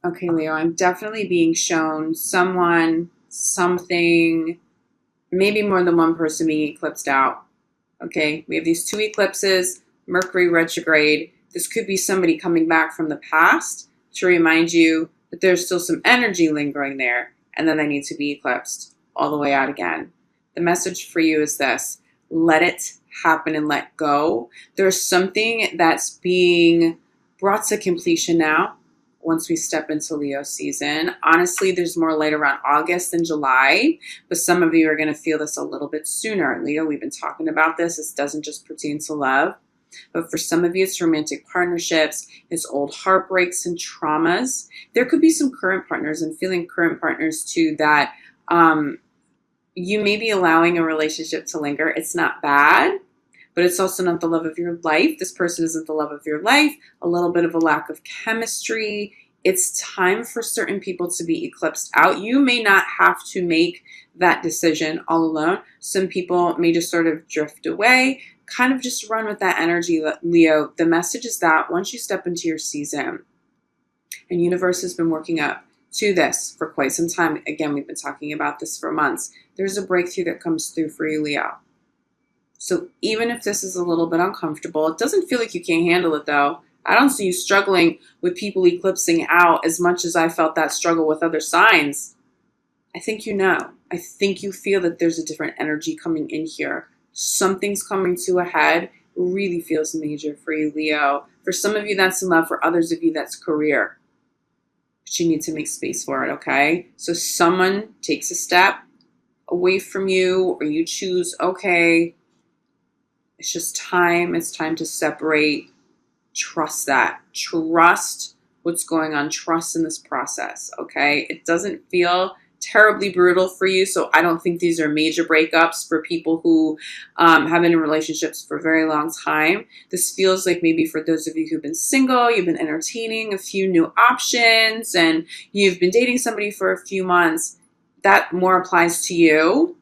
Okay, Leo, I'm definitely being shown someone, something, maybe more than one person being eclipsed out. Okay, we have these two eclipses, Mercury retrograde. This could be somebody coming back from the past to remind you that there's still some energy lingering there, and then they need to be eclipsed all the way out again. The message for you is this: let it happen and let go. There's something that's being brought to completion now once we step into Leo season. Honestly, there's more light around August than July, but some of you are going to feel this a little bit sooner. Leo, we've been talking about this. This doesn't just pertain to love, but for some of you, it's romantic partnerships, it's old heartbreaks and traumas. There could be some current partners, and feeling current partners too, that you may be allowing a relationship to linger. It's not bad, but it's also not the love of your life. This person isn't the love of your life. A little bit of a lack of chemistry. It's time for certain people to be eclipsed out. You may not have to make that decision all alone. Some people may just sort of drift away, kind of just run with that energy, Leo. The message is that once you step into your season, and universe has been working up to this for quite some time. Again, we've been talking about this for months. There's a breakthrough that comes through for you, Leo. So even if this is a little bit uncomfortable, it doesn't feel like you can't handle it, though. I don't see you struggling with people eclipsing out as much as I felt that struggle with other signs. I think you know. I think you feel that there's a different energy coming in here. Something's coming to a head. It really feels major for you, Leo. For some of you, that's in love. For others of you, that's career. But you need to make space for it, okay? So someone takes a step away from you, or you choose, okay, it's just time. It's time to separate. Trust that. Trust what's going on. Trust in this process, okay? It doesn't feel terribly brutal for you, so I don't think these are major breakups for people who have been in relationships for a very long time. This feels like maybe for those of you who've been single, you've been entertaining a few new options, and you've been dating somebody for a few months. That more applies to you.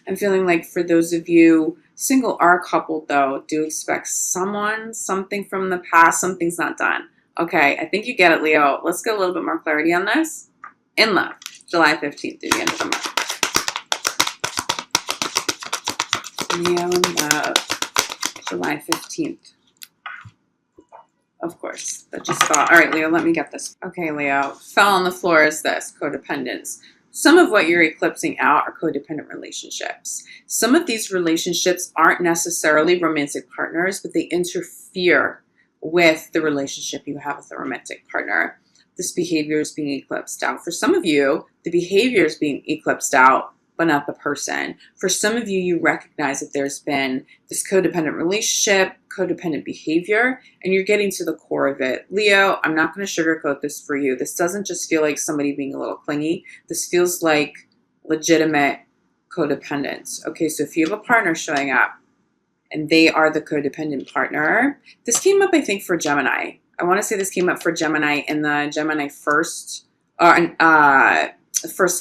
I'm feeling like for those of you single or coupled, though, do expect something from the past. Something's not done. Okay, I think you get it, Leo. Let's get a little bit more clarity on this. In love, July 15th through the end of the month. Leo in love, July 15th. Of course, that just fell. All right, Leo, let me get this. Okay, Leo, fell on the floor is this: codependence. Some of what you're eclipsing out are codependent relationships. Some of these relationships aren't necessarily romantic partners, but they interfere with the relationship you have with a romantic partner. This behavior is being eclipsed out. For some of you, the behavior is being eclipsed out, but not the person. For some of you, you recognize that there's been this codependent relationship, codependent behavior, and you're getting to the core of it. Leo, I'm not going to sugarcoat this for you. This doesn't just feel like somebody being a little clingy. This feels like legitimate codependence. Okay, so if you have a partner showing up and they are the codependent partner, this came up, I think, for Gemini. I want to say this came up for Gemini in the Gemini first of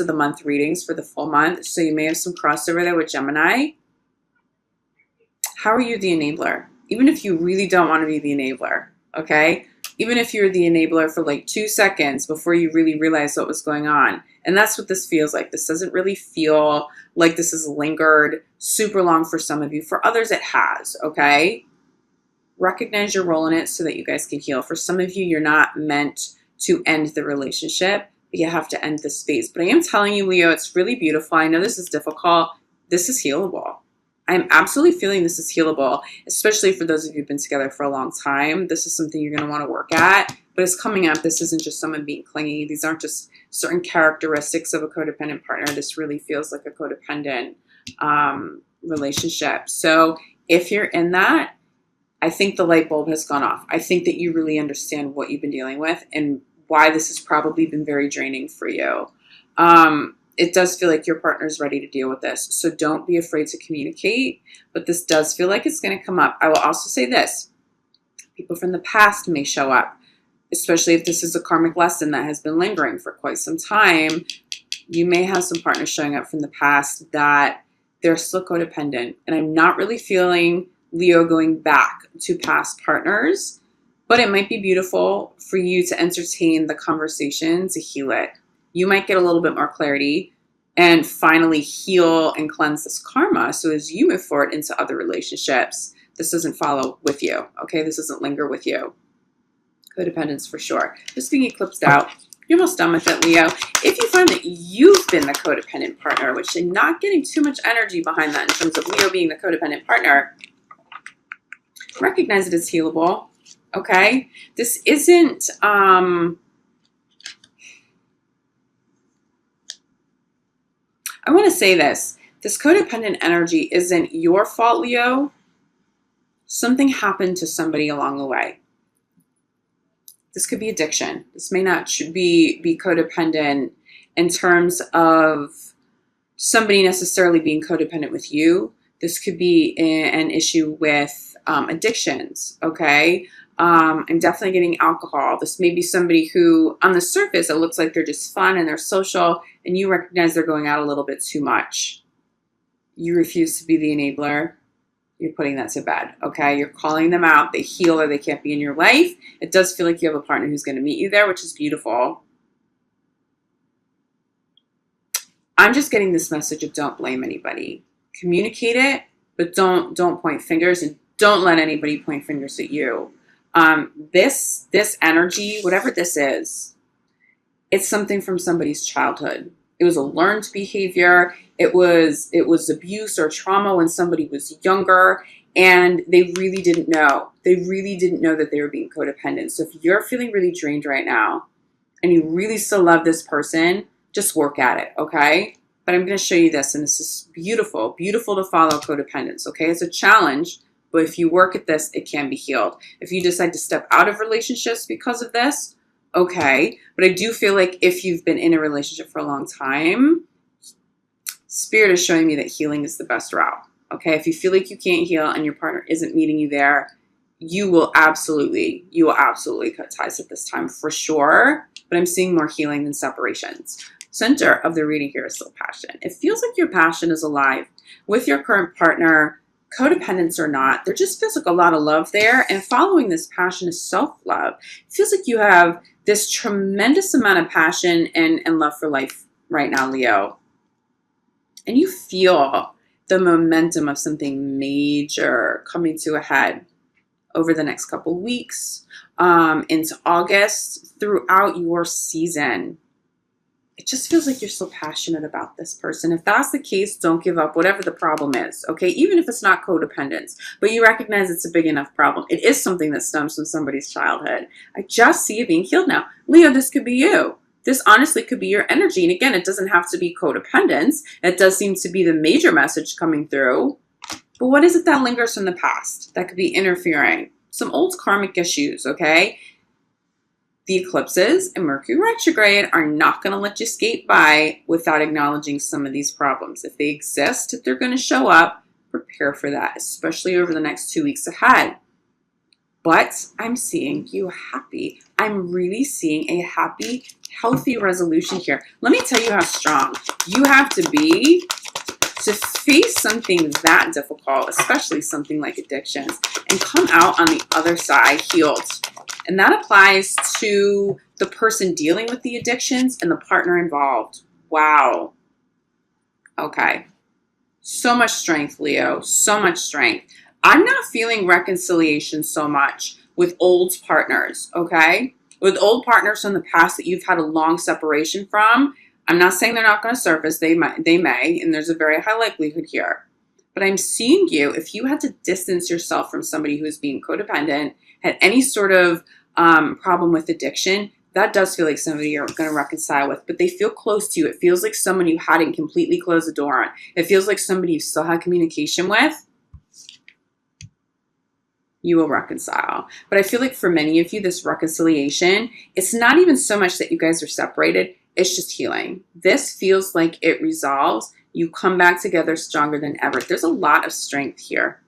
the month readings for the full month. So you may have some crossover there with Gemini. How are you the enabler? Even if you really don't want to be the enabler, okay? Even if you're the enabler for like 2 seconds before you really realize what was going on. And that's what this feels like. This doesn't really feel like this has lingered super long for some of you. For others, it has, okay? Recognize your role in it so that you guys can heal. For some of you, you're not meant to end the relationship. You have to end this phase. But I am telling you, Leo, it's really beautiful. I know this is difficult. This is healable. I'm absolutely feeling this is healable, especially for those of you who've been together for a long time. This is something you're going to want to work at, but it's coming up. This isn't just someone being clingy. These aren't just certain characteristics of a codependent partner. This really feels like a codependent relationship. So if you're in that, I think the light bulb has gone off. I think that you really understand what you've been dealing with and why this has probably been very draining for you. It does feel like your partner's ready to deal with this. So don't be afraid to communicate, but this does feel like it's going to come up. I will also say this. People from the past may show up, especially if this is a karmic lesson that has been lingering for quite some time. You may have some partners showing up from the past that they're still codependent. And I'm not really feeling Leo going back to past partners. But it might be beautiful for you to entertain the conversation to heal it. You might get a little bit more clarity and finally heal and cleanse this karma. So as you move forward into other relationships, this doesn't follow with you, okay? This doesn't linger with you. Codependence for sure. Just being eclipsed out. You're almost done with it, Leo. If you find that you've been the codependent partner, which I'm not getting too much energy behind that in terms of Leo being the codependent partner, recognize it as healable, okay? This isn't, I want to say this. This codependent energy isn't your fault, Leo. Something happened to somebody along the way. This could be addiction. This may not be codependent in terms of somebody necessarily being codependent with you. This could be an issue with addictions, okay? I'm definitely getting alcohol. This may be somebody who, on the surface, it looks like they're just fun and they're social, and you recognize they're going out a little bit too much. You refuse to be the enabler. You're putting that to bed, okay? You're calling them out. They heal or they can't be in your life. It does feel like you have a partner who's going to meet you there, which is beautiful. I'm just getting this message of don't blame anybody. Communicate it, but don't point fingers, and don't let anybody point fingers at you. This energy, whatever this is, it's something from somebody's childhood. It was a learned behavior. It was abuse or trauma when somebody was younger, and they really didn't know. They really didn't know that they were being codependent. So if you're feeling really drained right now and you really still love this person, just work at it, okay? But I'm going to show you this, and this is beautiful, beautiful to follow codependence, okay? It's a challenge, but if you work at this, it can be healed. If you decide to step out of relationships because of this, okay. But I do feel like if you've been in a relationship for a long time, Spirit is showing me that healing is the best route, okay? If you feel like you can't heal and your partner isn't meeting you there, you will absolutely cut ties at this time for sure. But I'm seeing more healing than separations. Center of the reading here is still passion. It feels like your passion is alive with your current partner, codependence or not. There just feels like a lot of love there, and following this passion is self-love. It feels like you have this tremendous amount of passion and love for life right now, Leo. And you feel the momentum of something major coming to a head over the next couple weeks, into August, throughout your season. It just feels like you're so passionate about this person. If that's the case, don't give up, whatever the problem is, okay? Even if it's not codependence, but you recognize it's a big enough problem. It is something that stems from somebody's childhood. I just see it being healed now. Leo, this could be you. This honestly could be your energy. And again, it doesn't have to be codependence. It does seem to be the major message coming through. But what is it that lingers from the past that could be interfering? Some old karmic issues, okay? The eclipses and Mercury retrograde are not going to let you skate by without acknowledging some of these problems. If they exist, if they're going to show up, prepare for that, especially over the next 2 weeks ahead. But I'm seeing you happy. I'm really seeing a happy, healthy resolution here. Let me tell you how strong you have to be to face something that difficult, especially something like addictions, and come out on the other side healed. And that applies to the person dealing with the addictions and the partner involved. Wow. Okay. So much strength, Leo. So much strength. I'm not feeling reconciliation so much with old partners, okay? With old partners from the past that you've had a long separation from. I'm not saying they're not going to surface. They may, and there's a very high likelihood here. But I'm seeing you, if you had to distance yourself from somebody who is being codependent, had any sort of problem with addiction, that does feel like somebody you're going to reconcile with. But they feel close to you. It feels like someone you hadn't completely closed the door on. It feels like somebody you still had communication with. You will reconcile. But I feel like for many of you, this reconciliation, it's not even so much that you guys are separated. It's just healing. This feels like it resolves. You come back together stronger than ever. There's a lot of strength here,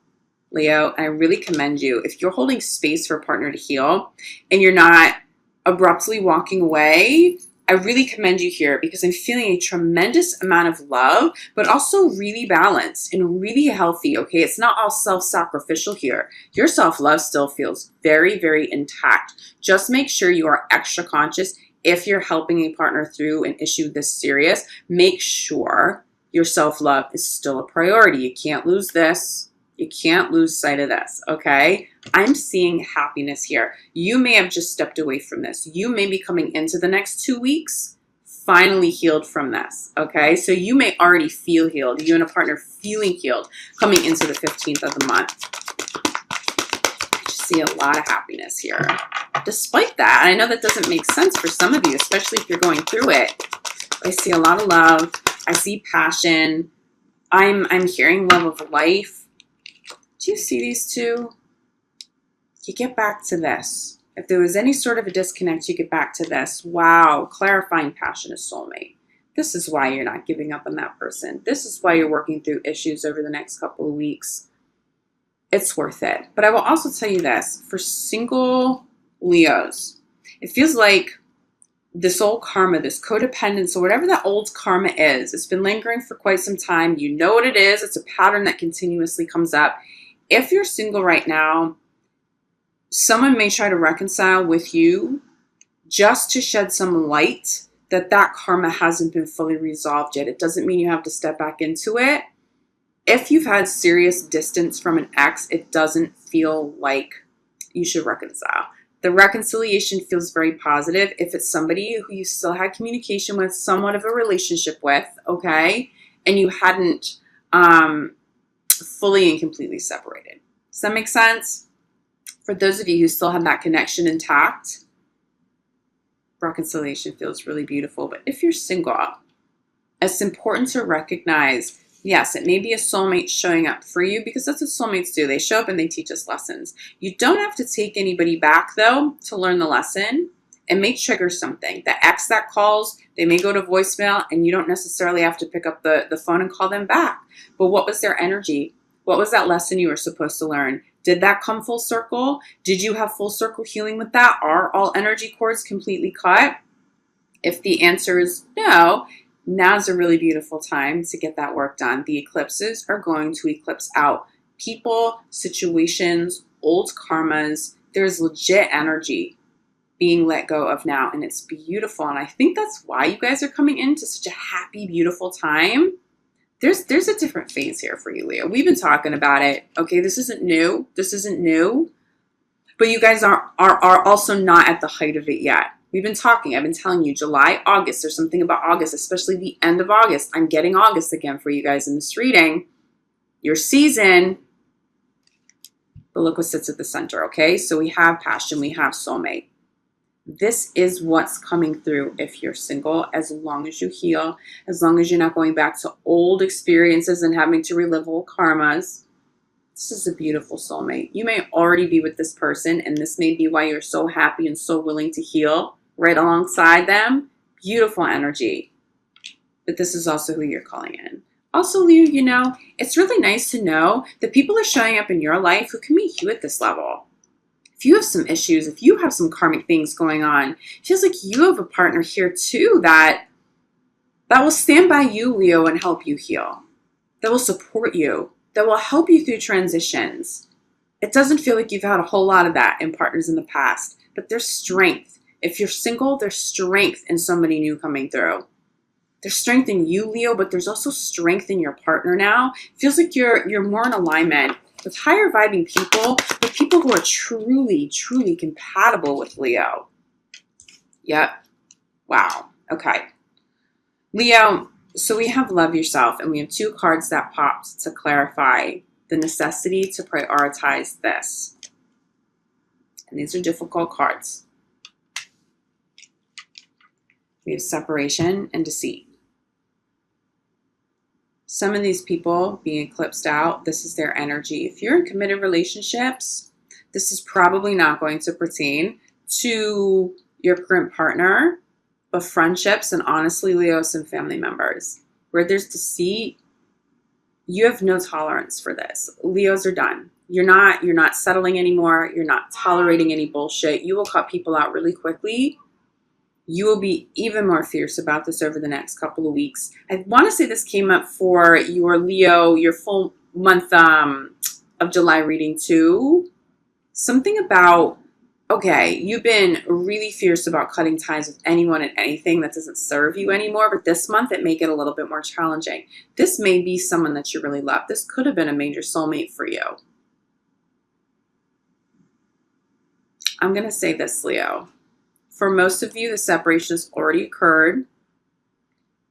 Leo. And I really commend you. If you're holding space for a partner to heal and you're not abruptly walking away, I really commend you here because I'm feeling a tremendous amount of love, but also really balanced and really healthy, okay? It's not all self-sacrificial here. Your self-love still feels very, very intact. Just make sure you are extra conscious if you're helping a partner through an issue this serious. Make sure your self-love is still a priority. You can't lose this. You can't lose sight of this, okay? I'm seeing happiness here. You may have just stepped away from this. You may be coming into the next 2 weeks finally healed from this, okay? So you may already feel healed. You and a partner feeling healed coming into the 15th of the month. I just see a lot of happiness here. Despite that, and I know that doesn't make sense for some of you, especially if you're going through it. I see a lot of love. I see passion. I'm hearing love of life. Do you see these two? You get back to this. If there was any sort of a disconnect, you get back to this. Wow, clarifying passion is soulmate. This is why you're not giving up on that person. This is why you're working through issues over the next couple of weeks. It's worth it. But I will also tell you this. For single Leos, it feels like this old karma, this codependence, or whatever that old karma is, it's been lingering for quite some time. You know what it is. It's a pattern that continuously comes up. If you're single right now, someone may try to reconcile with you just to shed some light that that karma hasn't been fully resolved yet. It doesn't mean you have to step back into it. If you've had serious distance from an ex, it doesn't feel like you should reconcile. The reconciliation feels very positive if it's somebody who you still had communication with, somewhat of a relationship with, okay, and you hadn't fully and completely separated. Does that make sense? For those of you who still have that connection intact, reconciliation feels really beautiful. But if you're single, it's important to recognize, yes, it may be a soulmate showing up for you because that's what soulmates do. They show up and they teach us lessons. You don't have to take anybody back, though, to learn the lesson. It may trigger something. The ex that calls, they may go to voicemail, and you don't necessarily have to pick up the phone and call them back. But what was their energy? What was that lesson you were supposed to learn? Did that come full circle? Did you have full circle healing with that? Are all energy cords completely cut? If the answer is no, now's a really beautiful time to get that work done. The eclipses are going to eclipse out people, situations, old karmas. There's legit energy being let go of now, and it's beautiful. And I think that's why you guys are coming into such a happy, beautiful time. There's a different phase here for you, Leo. We've been talking about it. Okay, this isn't new. This isn't new. But you guys are also not at the height of it yet. We've been talking. I've been telling you July, August. There's something about August, especially the end of August. I'm getting August again for you guys in this reading. Your season. But look what sits at the center, okay? So we have passion. We have soulmate. This is what's coming through if you're single, as long as you heal, as long as you're not going back to old experiences and having to relive old karmas. This is a beautiful soulmate. You may already be with this person, and this may be why you're so happy and so willing to heal right alongside them. Beautiful energy. But this is also who you're calling in. Also, Leo, you know, it's really nice to know that people are showing up in your life who can meet you at this level. If you have some issues, if you have some karmic things going on, it feels like you have a partner here too that will stand by you, Leo, and help you heal. That will support you. That will help you through transitions. It doesn't feel like you've had a whole lot of that in partners in the past, but there's strength. If you're single, there's strength in somebody new coming through. There's strength in you, Leo, but there's also strength in your partner now. It feels like you're more in alignment with higher vibing people, with people who are truly, truly compatible with Leo. Yep. Wow. Okay. Leo, so we have love yourself, and we have two cards that popped to clarify the necessity to prioritize this. And these are difficult cards. We have separation and deceit. Some of these people being eclipsed out, this is their energy. If you're in committed relationships, this is probably not going to pertain to your current partner, but friendships and honestly, Leo, some family members. Where there's deceit, you have no tolerance for this. Leos are done. You're not settling anymore. You're not tolerating any bullshit. You will cut people out really quickly You will be even more fierce about this over the next couple of weeks. I want to say this came up for your Leo, your full month of July reading too. Something about, okay, you've been really fierce about cutting ties with anyone and anything that doesn't serve you anymore, but this month it may get a little bit more challenging. This may be someone that you really love. This could have been a major soulmate for you. I'm going to say this, Leo. For most of you, the separation has already occurred.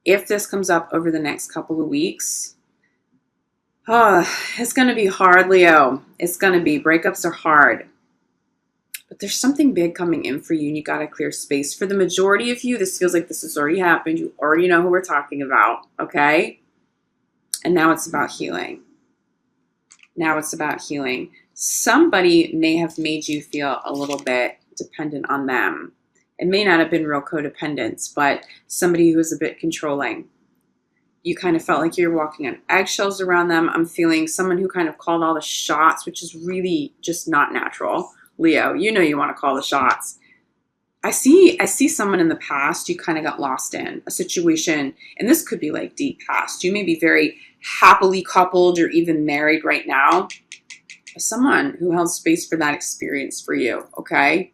If this comes up over the next couple of weeks, it's going to be hard, Leo. It's going to be. Breakups are hard. But there's something big coming in for you, and you got to clear space. For the majority of you, this feels like this has already happened. You already know who we're talking about, okay? And now it's about healing. Now it's about healing. Somebody may have made you feel a little bit dependent on them. It may not have been real codependence, but somebody who was a bit controlling. You kind of felt like you're walking on eggshells around them. I'm feeling someone who kind of called all the shots, which is really just not natural. Leo, you know you want to call the shots. I see someone in the past you kind of got lost in, a situation, and this could be like deep past. You may be very happily coupled or even married right now. Someone who held space for that experience for you, okay?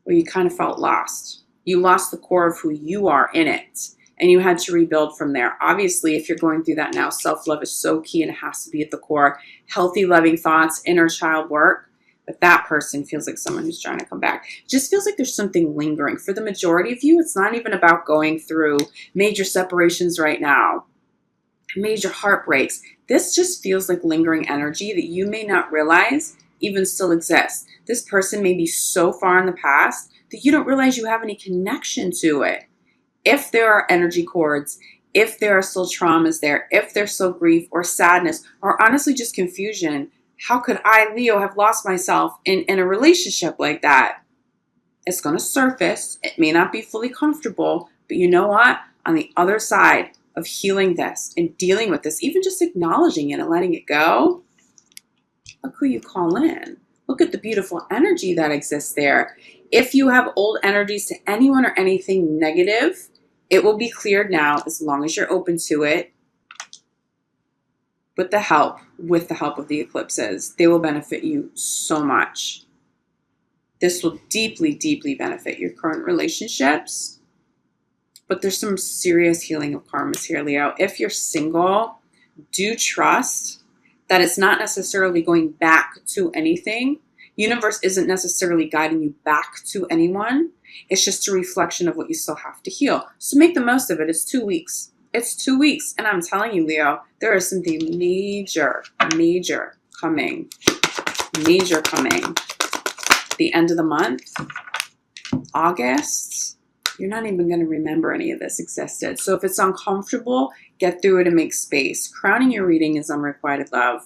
Where you kind of felt lost. You lost the core of who you are in it, and you had to rebuild from there. Obviously, if you're going through that now, self-love is so key and it has to be at the core. Healthy, loving thoughts, inner child work. But that person feels like someone who's trying to come back. It just feels like there's something lingering. For the majority of you, it's not even about going through major separations right now, major heartbreaks. This just feels like lingering energy that you may not realize even still exists. This person may be so far in the past that you don't realize you have any connection to it. If there are energy cords, if there are still traumas there, if there's still grief or sadness, or honestly just confusion, how could I, Leo, have lost myself in a relationship like that? It's going to surface. It may not be fully comfortable, but you know what? On the other side of healing this and dealing with this, even just acknowledging it and letting it go, look who you call in. Look at the beautiful energy that exists there. If you have old energies to anyone or anything negative, it will be cleared now as long as you're open to it. With the help of the eclipses, they will benefit you so much. This will deeply, deeply benefit your current relationships. But there's some serious healing of karmas here, Leo. If you're single, do trust that it's not necessarily going back to anything. Universe isn't necessarily guiding you back to anyone. It's just a reflection of what you still have to heal. So make the most of it. It's 2 weeks. It's 2 weeks. And I'm telling you, Leo, there is something major coming. Major coming. The end of the month, August, you're not even going to remember any of this existed. So if it's uncomfortable, get through it and make space. Crowning your reading is unrequited love.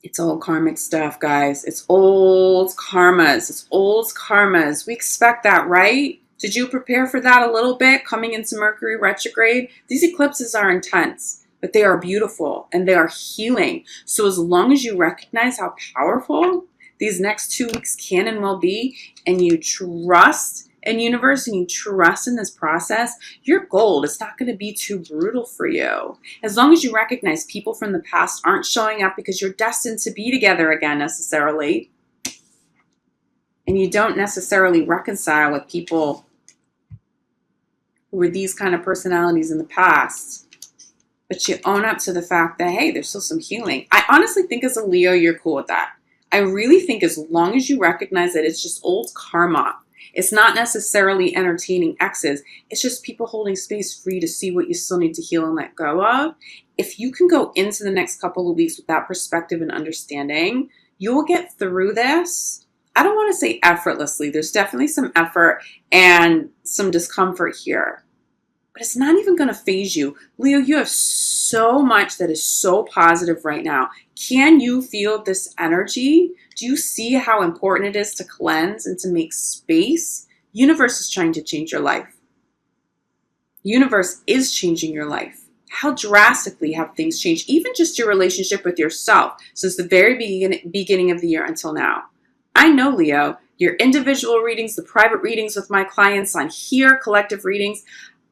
It's old karmic stuff, guys. It's old karmas. It's old karmas. We expect that, right? Did you prepare for that a little bit coming into Mercury retrograde? These eclipses are intense, but they are beautiful and they are healing. So as long as you recognize how powerful these next 2 weeks can and will be, and you trust in universe and you trust in this process, you're gold. It's not going to be too brutal for you. As long as you recognize people from the past aren't showing up because you're destined to be together again necessarily, and you don't necessarily reconcile with people who were these kind of personalities in the past, but you own up to the fact that, hey, there's still some healing. I honestly think as a Leo, you're cool with that. I really think as long as you recognize that it's just old karma, it's not necessarily entertaining exes. It's just people holding space for you to see what you still need to heal and let go of. If you can go into the next couple of weeks with that perspective and understanding, you will get through this. I don't want to say effortlessly. There's definitely some effort and some discomfort here, but it's not even going to phase you. Leo, you have so much that is so positive right now. Can you feel this energy? Do you see how important it is to cleanse and to make space? Universe is trying to change your life. Universe is changing your life. How drastically have things changed? Even just your relationship with yourself since the very beginning of the year until now. I know, Leo, your individual readings, the private readings with my clients on here, collective readings.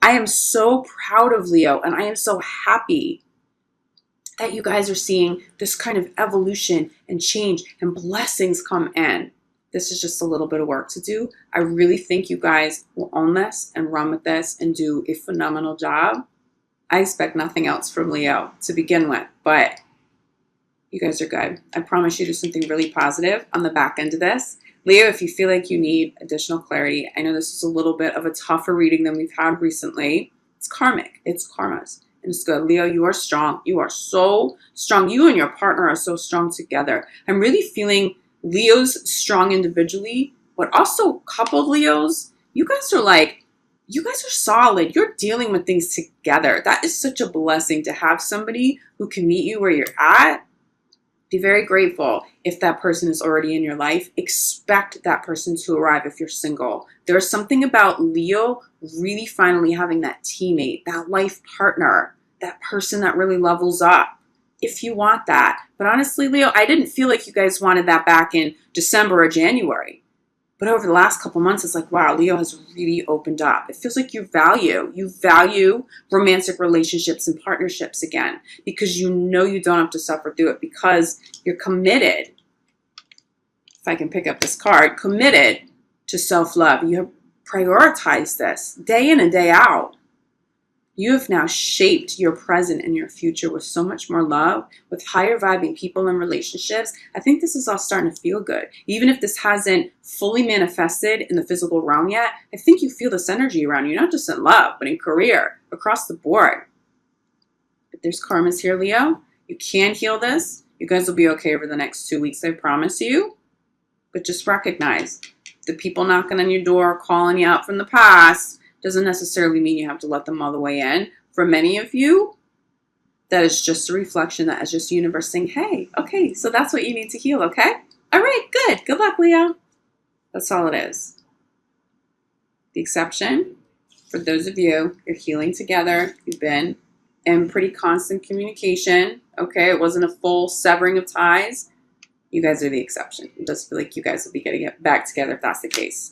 I am so proud of Leo, and I am so happy that you guys are seeing this kind of evolution and change and blessings come in. This is just a little bit of work to do. I really think you guys will own this and run with this and do a phenomenal job. I expect nothing else from Leo to begin with, but you guys are good. I promise you do something really positive on the back end of this. Leo, if you feel like you need additional clarity, I know this is a little bit of a tougher reading than we've had recently. It's karmic. It's karmas. And it's good. Leo, you are strong. You are so strong. You and your partner are so strong together. I'm really feeling Leos strong individually, but also coupled Leos. You guys are solid. You're dealing with things together. That is such a blessing to have somebody who can meet you where you're at. Be very grateful if that person is already in your life. Expect that person to arrive if you're single. There's something about Leo really finally having that teammate, that life partner, that person that really levels up, if you want that. But honestly, Leo, I didn't feel like you guys wanted that back in December or January. But over the last couple months, it's like, wow, Leo has really opened up. It feels like you value romantic relationships and partnerships again, because you know you don't have to suffer through it, because you're committed. If I can pick up this card, committed to self-love. You have prioritized this day in and day out. You have now shaped your present and your future with so much more love, with higher vibing people and relationships. I think this is all starting to feel good. Even if this hasn't fully manifested in the physical realm yet, I think you feel this energy around you, not just in love, but in career, across the board. But there's karmas here, Leo. You can heal this. You guys will be okay over the next 2 weeks, I promise you. But just recognize the people knocking on your door, calling you out from the past, doesn't necessarily mean you have to let them all the way in. For many of you, that is just a reflection. That is just the universe saying, hey, okay, so that's what you need to heal, okay? All right, good. Good luck, Leo. That's all it is. The exception, for those of you, you're healing together. You've been in pretty constant communication, okay? It wasn't a full severing of ties. You guys are the exception. It does feel like you guys will be getting it back together if that's the case.